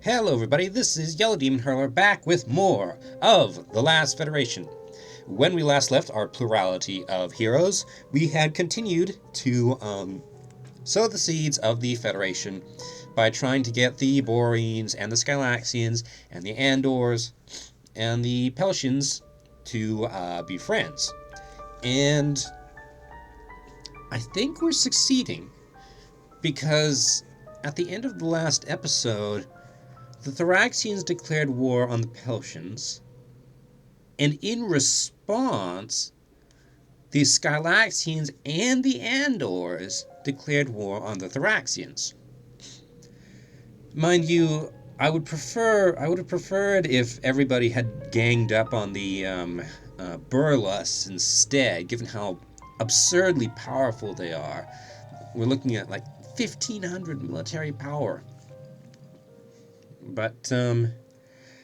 Hello everybody, this is YellowDemonHurlr back with more of The Last Federation. When we last left our plurality of heroes, we had continued to sow the seeds of the Federation by trying to get the Boreans and the Skylaxians and the Andors and the Peltians to be friends. And I think we're succeeding, because at the end of the last episode, the thoraxians declared war on the Peltians, and in response, the Skylaxians and the Andors declared war on the thoraxians. Mind you, I would have preferred if everybody had ganged up on the Burlusts instead, given how absurdly powerful they are. We're looking at like 1,500 military power. But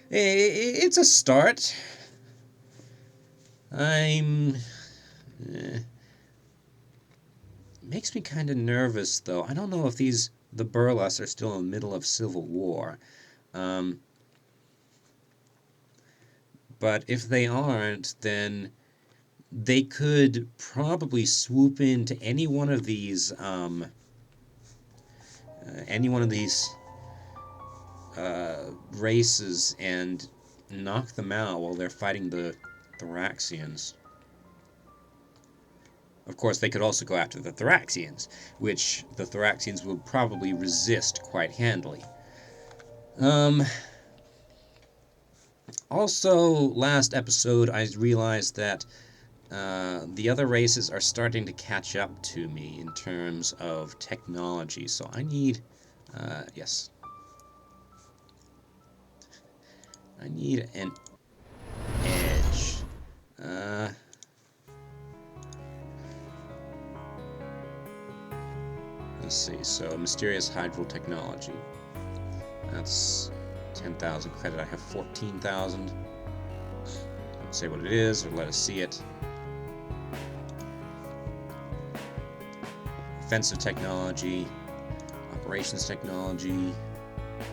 it's a start. Makes me kind of nervous, though. I don't know if the Burlusts are still in the middle of civil war. But if they aren't, then they could probably swoop into any one of these races and knock them out while they're fighting the thoraxians. Of course, they could also go after the thoraxians, which the thoraxians will probably resist quite handily. Also, last episode, I realized that the other races are starting to catch up to me in terms of technology, so I need, yes. I need an edge. Let's see, so mysterious hydral technology. That's 10,000 credit. I have 14,000. Say what it is, or let us see it. Offensive technology, operations technology.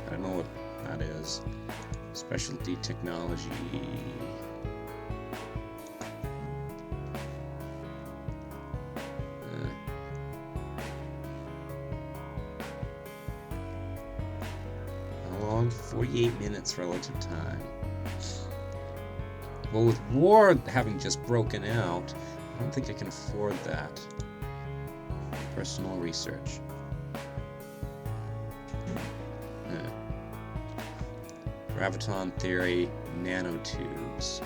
I don't know what that is. Specialty technology. How long? 48 minutes relative time. Well, with war having just broken out, I don't think I can afford that. Personal research. Graviton theory, nanotubes.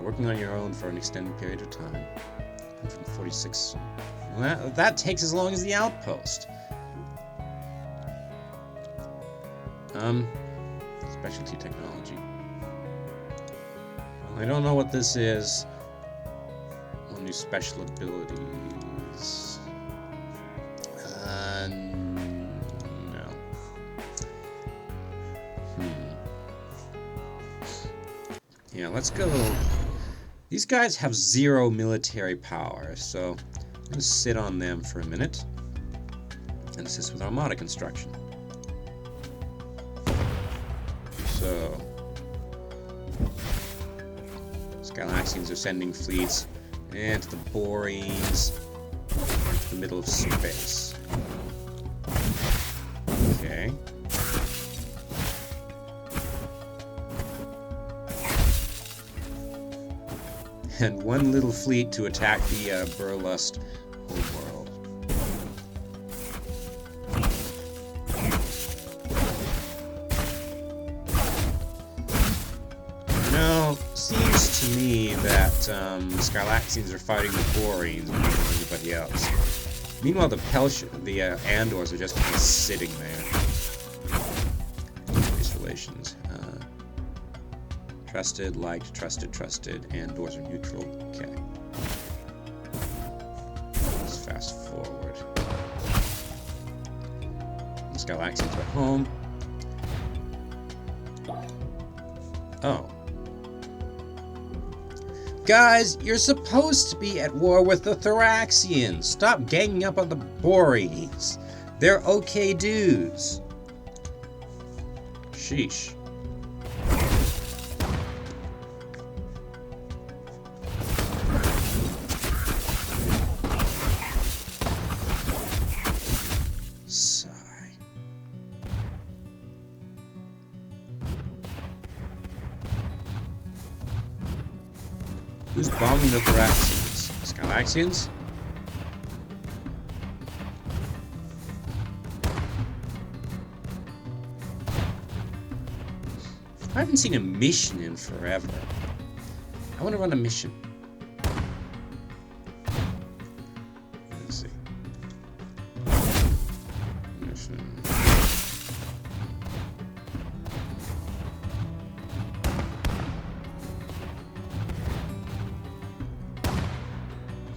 Working on your own for an extended period of time. 146. Well, that takes as long as the outpost. Specialty technology. Well, I don't know what this is. Well, new special abilities. No. Yeah, let's go. These guys have 0 military power, so I'm going to sit on them for a minute and assist with armada construction. So, Skylaxians are sending fleets into the Boreans into the middle of space. Okay. And one little fleet to attack the Burlust homeworld. Now, seems to me that the Skylaxians are fighting the Boreans more than anybody else. Meanwhile, the Andors are just kind of sitting there. Race relations. Trusted, liked, trusted, and doors are neutral. Okay. Let's fast forward. The Skylaxians are home. Oh. Guys, you're supposed to be at war with the thoraxians. Stop ganging up on the Boreans. They're okay dudes. Sheesh. Sigh. Who's bombing the thoraxians? Skylaxians? I haven't seen a mission in forever. I want to run a mission. Let's see. Mission.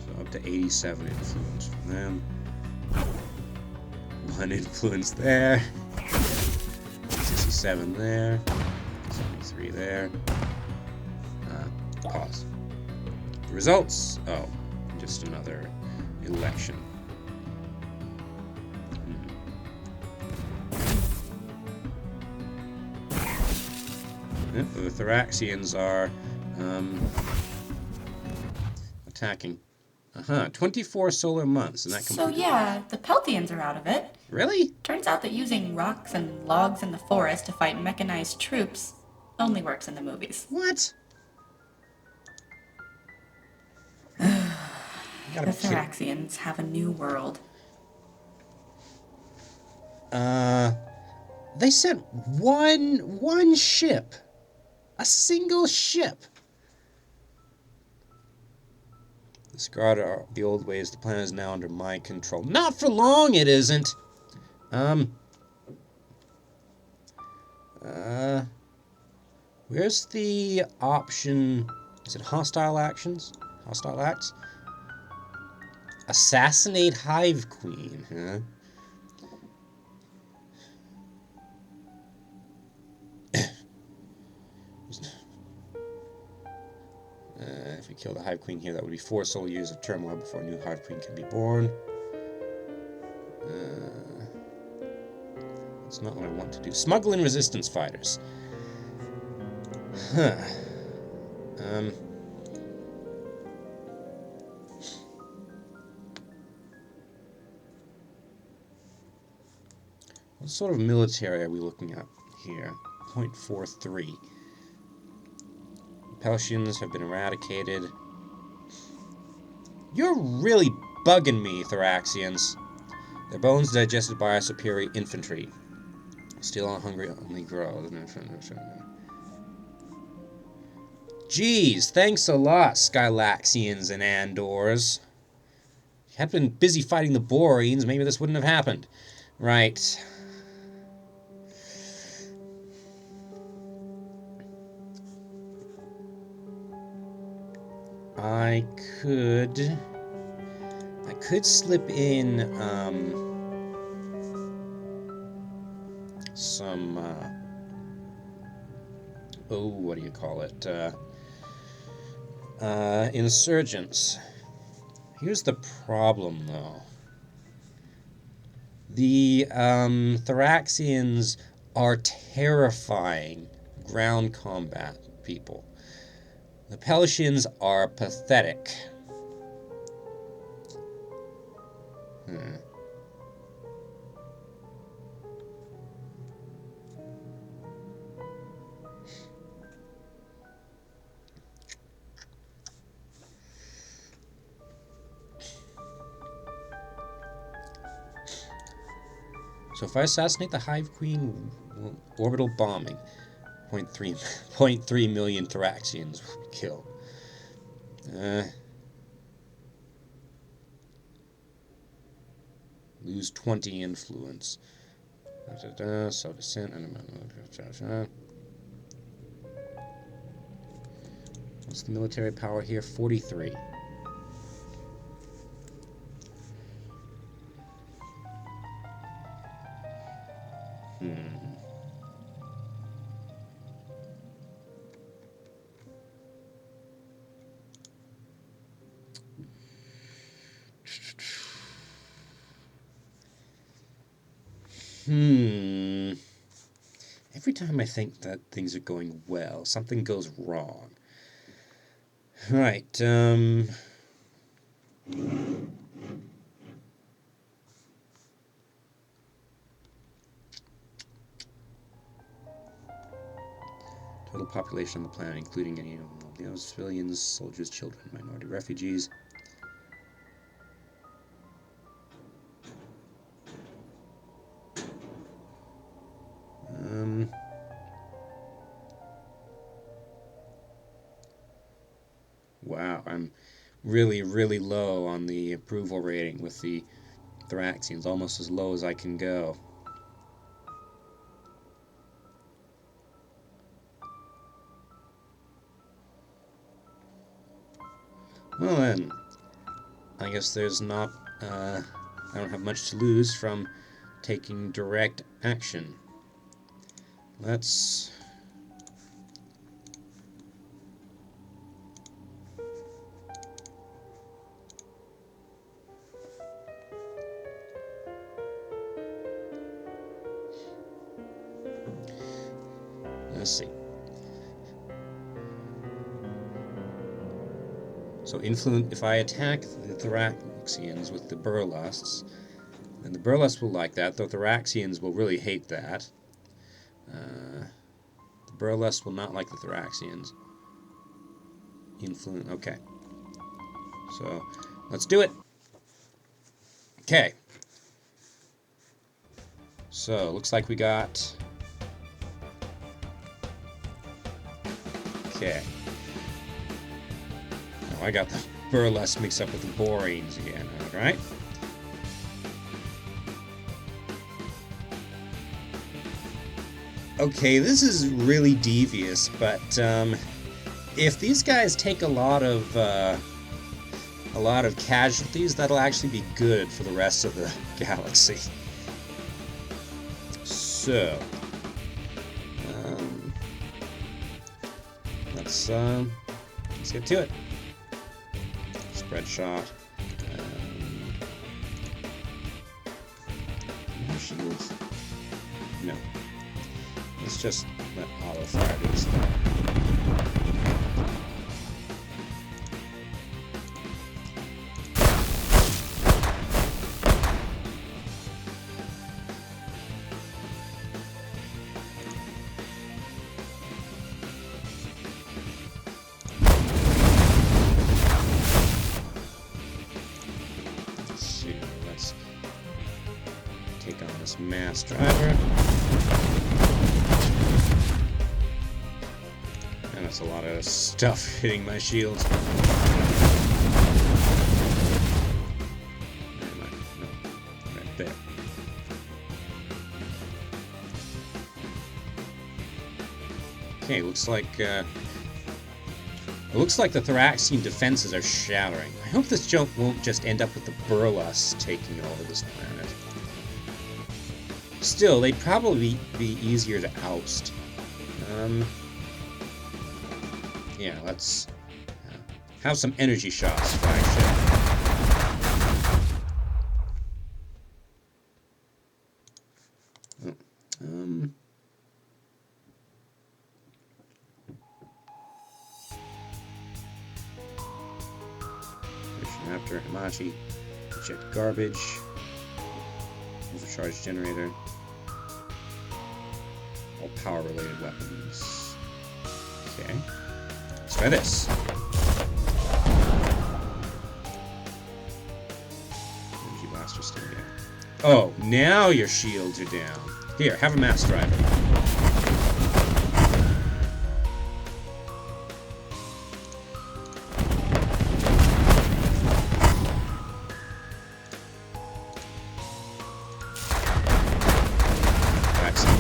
So up to 87 influence from them. 1 influence there. 67 there. 73 there. Pause. The results. Oh, just another election. Yep, the thoraxians are attacking. 24 solar months, and that. So yeah, the Peltians are out of it. Really? Turns out that using rocks and logs in the forest to fight mechanized troops only works in the movies. What? The thoraxians have a new world. They sent one ship. A single ship. Discard the old ways. The planet is now under my control. Not for long, it isn't. Where's the option? Is it hostile actions? Hostile acts? Assassinate Hive Queen, huh? If we kill the Hive Queen here, that would be 4 solar years of turmoil before a new Hive Queen can be born. That's not what I want to do. Smuggle in resistance fighters. Huh. What sort of military are we looking at here? 0.43. Peltians have been eradicated. You're really bugging me, thoraxians. Their bones digested by our superior infantry. Still on hungry, only grow. Jeez, thanks a lot, Skylaxians and Andors. If you had been busy fighting the Boreans, maybe this wouldn't have happened. Right. I could slip in some what do you call it? Insurgents. Here's the problem, though. The thoraxians are terrifying ground combat people. The Peltians are pathetic. So if I assassinate the Hive Queen, orbital bombing, 0.3 million thoraxians will be killed. Lose 20 influence. So descent. What's the military power here? 43. Every time I think that things are going well, something goes wrong. Right, Total population on the planet, including any civilians, soldiers, children, minority refugees. Wow, I'm really, really low on the approval rating with the thoraxians, almost as low as I can go. Well then, I guess there's not, I don't have much to lose from taking direct action. Let's see. So if I attack the thoraxians with the burlests, then the burlests will like that, though thoraxians will really hate that. The burlests will not like the thoraxians. Okay. So, let's do it! Okay. So, looks like we got... Okay. Oh, I got the burlesque mixed up with the boreans again, alright? Okay, this is really devious, but if these guys take a lot of casualties, that'll actually be good for the rest of the galaxy. So, let's get to it. Spread shot. No shields. No. Let's just let auto fire do this. Let's take on this mass driver. And that's a lot of stuff hitting my shields. No, right there. Okay, looks like the thoraxian defenses are shattering. I hope this joke won't just end up with the burlesque taking over this planet. Still, they'd probably be easier to oust. Yeah, let's have some energy shots, flagship. After Hamachi, eject garbage, overcharge generator, all power related weapons. Okay, let's try this. Energy blaster still down. Oh, now your shields are down. Here, have a mass driver.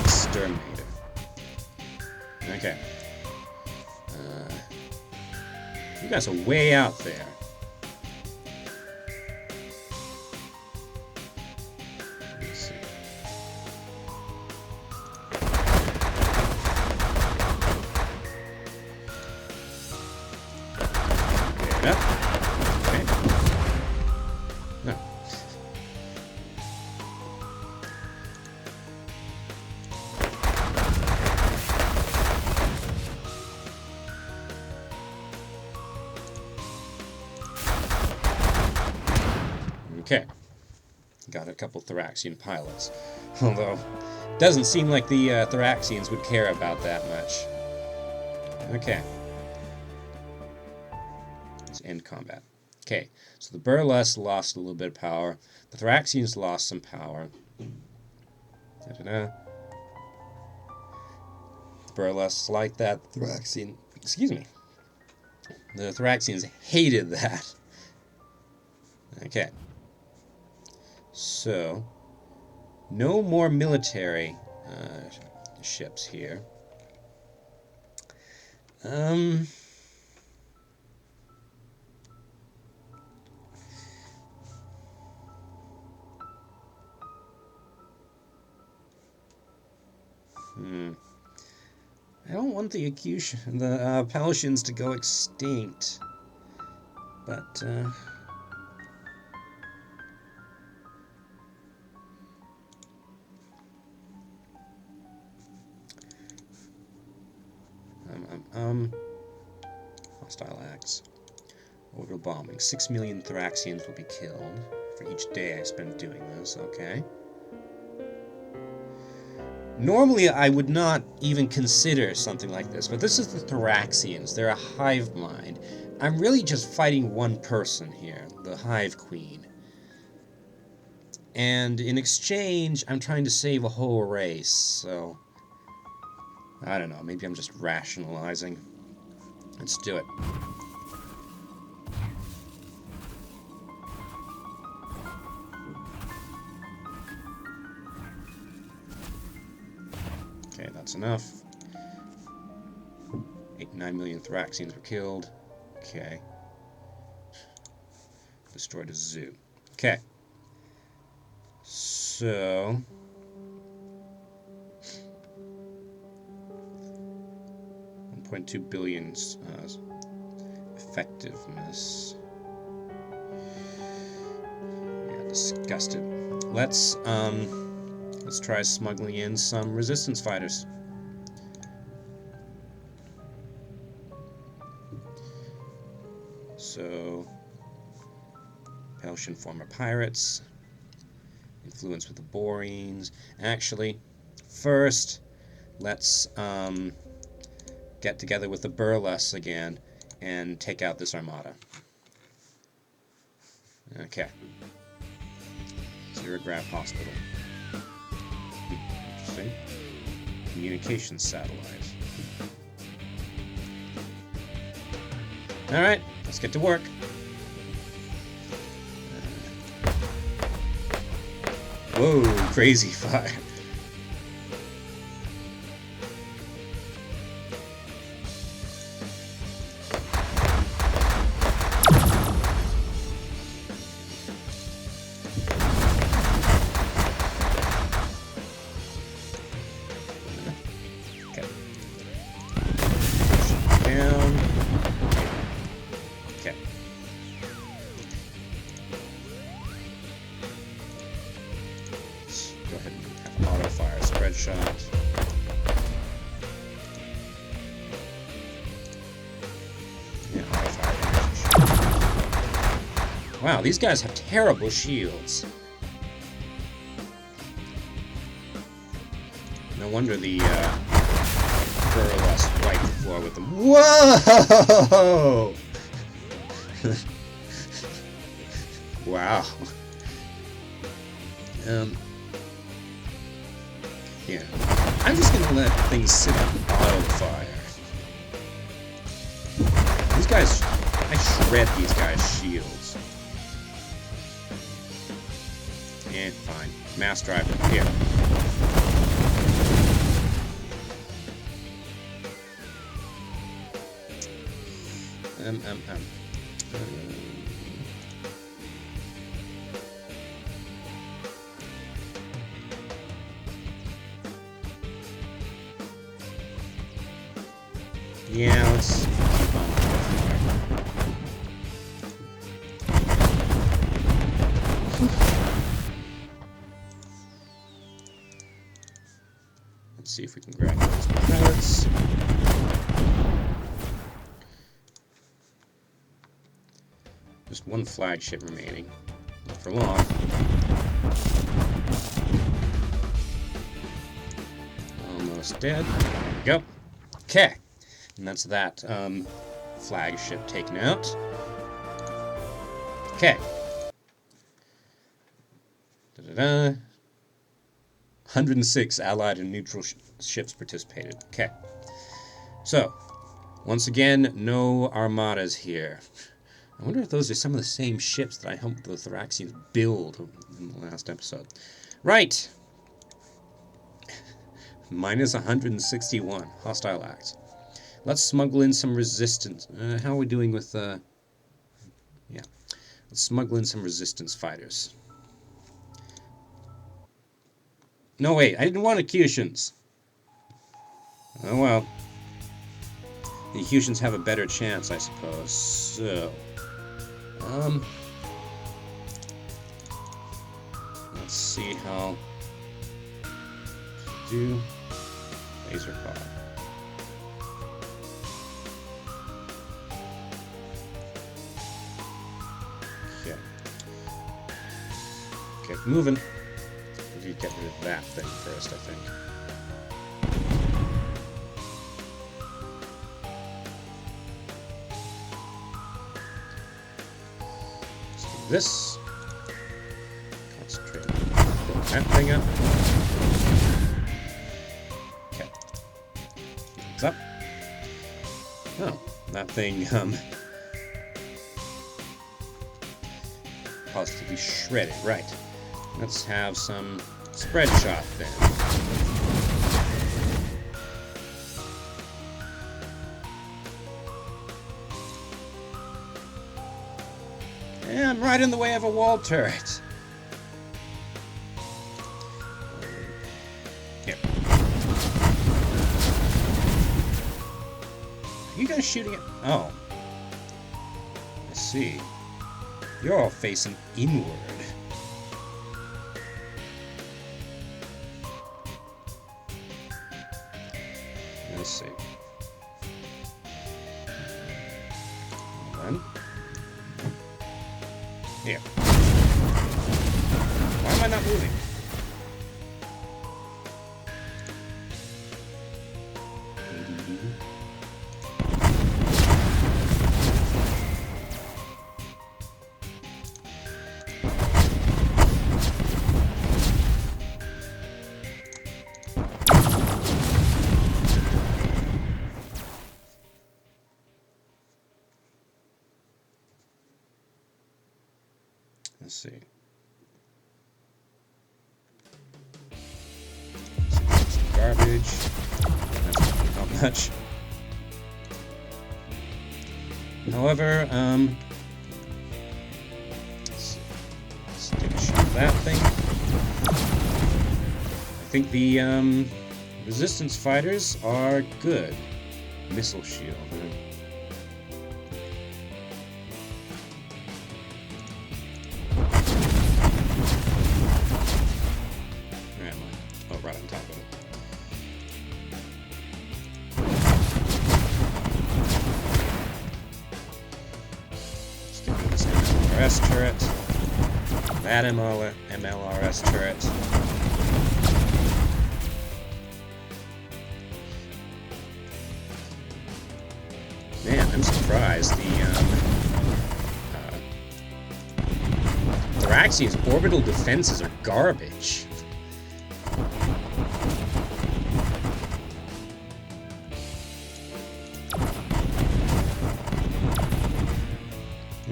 Exterminator. Okay. You guys are way out there. Let's see. Get up. Okay. No. Okay. Got a couple thoraxian pilots. Although, doesn't seem like the thoraxians would care about that much. Okay. Let's end combat. Okay, so the Burlesque lost a little bit of power. The thoraxians lost some power. Da-da-da. The Burlesque like that. Thoraxian... Excuse me. The thoraxians hated that. Okay. So, no more military ships here. I don't want the Peltians to go extinct, but hostile acts. Orbital bombing. 6 million thoraxians will be killed for each day I spend doing this. Okay. Normally, I would not even consider something like this, but this is the thoraxians. They're a hive mind. I'm really just fighting one person here, the hive queen. And in exchange, I'm trying to save a whole race, so... I don't know, maybe I'm just rationalizing. Let's do it. Okay, that's enough. 9 million thoraxians were killed. Okay. Destroyed a zoo. Okay. So... 1.2 billion effectiveness. Yeah, disgusted. Let's try smuggling in some resistance fighters. So, Peltian former pirates, influence with the Boreans. Actually, first, let's get together with the Burlesque again and take out this armada. Okay. Zero-grav hospital. Interesting. Communications satellite. Alright, let's get to work. Whoa, crazy fire. Wow, these guys have terrible shields. No wonder the Burlesque wiped the floor with them. Whoa! Wow. Yeah. I'm just gonna let things sit on auto fire. These guys, I shred these guys' shields. And fine. Mass driver, here. Yeah, let's keep on. Let's see if we can grab those pilots. Just one flagship remaining. for long. Almost dead. There we go. Okay. And that's that flagship taken out. Okay. Da-da-da. 106 Allied and neutral ships participated. Okay. So, once again, no armadas here. I wonder if those are some of the same ships that I helped the thoraxians build in the last episode. Right. Minus 161 hostile acts. Let's smuggle in some resistance. How are we doing with yeah. Let's smuggle in some resistance fighters. No, wait, I didn't want acutians. Oh well. The acutians have a better chance, I suppose. So, let's see how to do laser pod. Okay. Get moving. We need to get rid of that thing first, I think. Let's do this. Concentrate on building that thing up. Okay. What's up? Oh, that thing, positively shredded, right. Let's have some spread shot then. Yeah, I'm right in the way of a wall turret. Here. Are you guys shooting at... Oh. I see. You're all facing inward. Let's see. One. Here. Why am I not moving? Let's see. Some garbage. That's not much. However, let's take a shot at that thing. I think the resistance fighters are good. Missile shield. Right on top of it. Stick with this MLRS turret. That MLRS turret. Man, I'm surprised. The thoraxians' orbital defenses are garbage.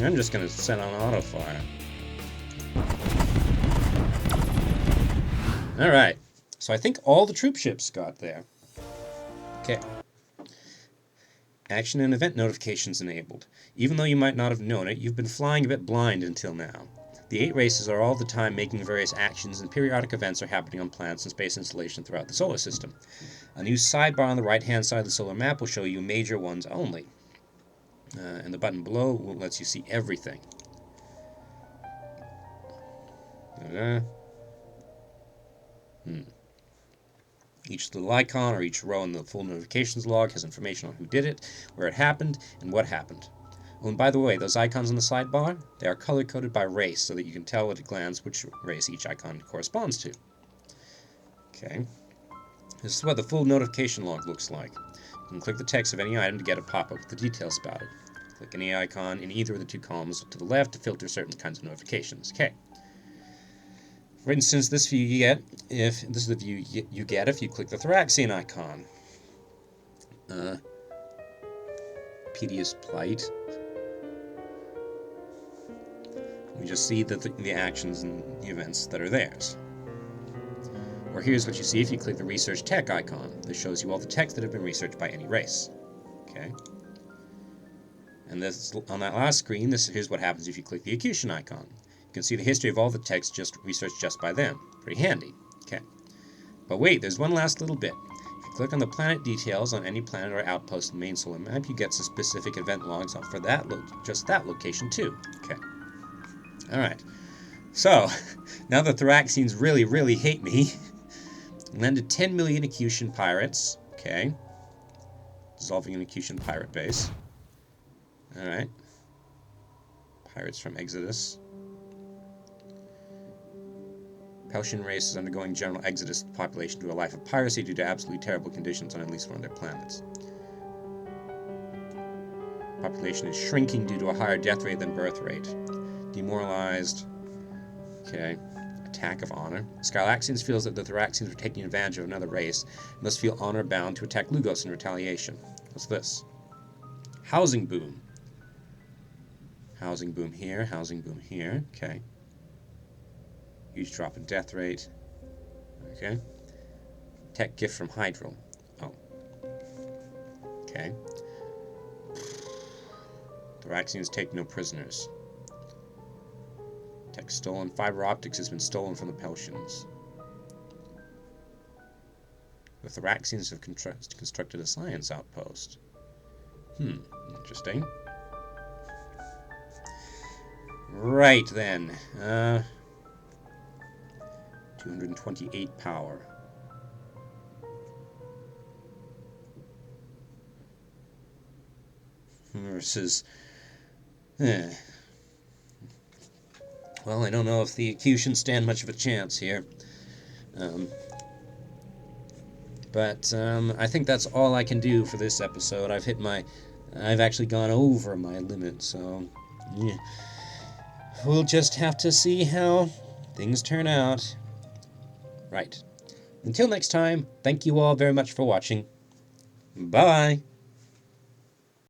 I'm just going to set on auto fire. Alright, so I think all the troop ships got there. Okay. Action and event notifications enabled. Even though you might not have known it, you've been flying a bit blind until now. The 8 races are all the time making various actions, and periodic events are happening on planets and space installations throughout the solar system. A new sidebar on the right-hand side of the solar map will show you major ones only. And the button below lets you see everything. Each little icon or each row in the full notifications log has information on who did it, where it happened, and what happened. Oh, and by the way, those icons on the sidebar, they are color-coded by race, so that you can tell at a glance which race each icon corresponds to. Okay. This is what the full notification log looks like. You can click the text of any item to get a pop-up with the details about it. Click any icon in either of the two columns to the left to filter certain kinds of notifications. Okay. For instance, this view you get if this is the view you get if you click the thoraxian icon. Pedia's plight. We just see the actions and the events that are theirs. Or here's what you see if you click the research tech icon. This shows you all the texts that have been researched by any race. Okay. And this on that last screen, here's what happens if you click the acutian icon. You can see the history of all the texts just researched just by them. Pretty handy. Okay. But wait, there's one last little bit. If you click on the planet details on any planet or outpost in the main solar map, you get some specific event logs for that just that location too. Okay. Alright. So, now the thoraxians really, really hate me. Landed 10 million acutian pirates. Okay. Dissolving an acutian pirate base. Alright. Pirates from Exodus. Peltian race is undergoing general exodus of the population to a life of piracy due to absolutely terrible conditions on at least one of their planets. Population is shrinking due to a higher death rate than birth rate. Demoralized. Okay. Attack of honor. Skylaxians feels that the thoraxians are taking advantage of another race and thus feel honor bound to attack Lugos in retaliation. What's this? Housing boom. Housing boom here, housing boom here. Okay. Huge drop in death rate. Okay. Tech gift from HYDRA. Oh. Okay. Thoraxians take no prisoners. Tech stolen. Fiber optics has been stolen from the Peltians. The thoraxians have constructed a science outpost. Interesting. Right then. 228 power. Versus... Well, I don't know if the acutians stand much of a chance here. But I think that's all I can do for this episode. I've actually gone over my limit, so... Yeah. We'll just have to see how things turn out. Right. Until next time, thank you all very much for watching. Bye!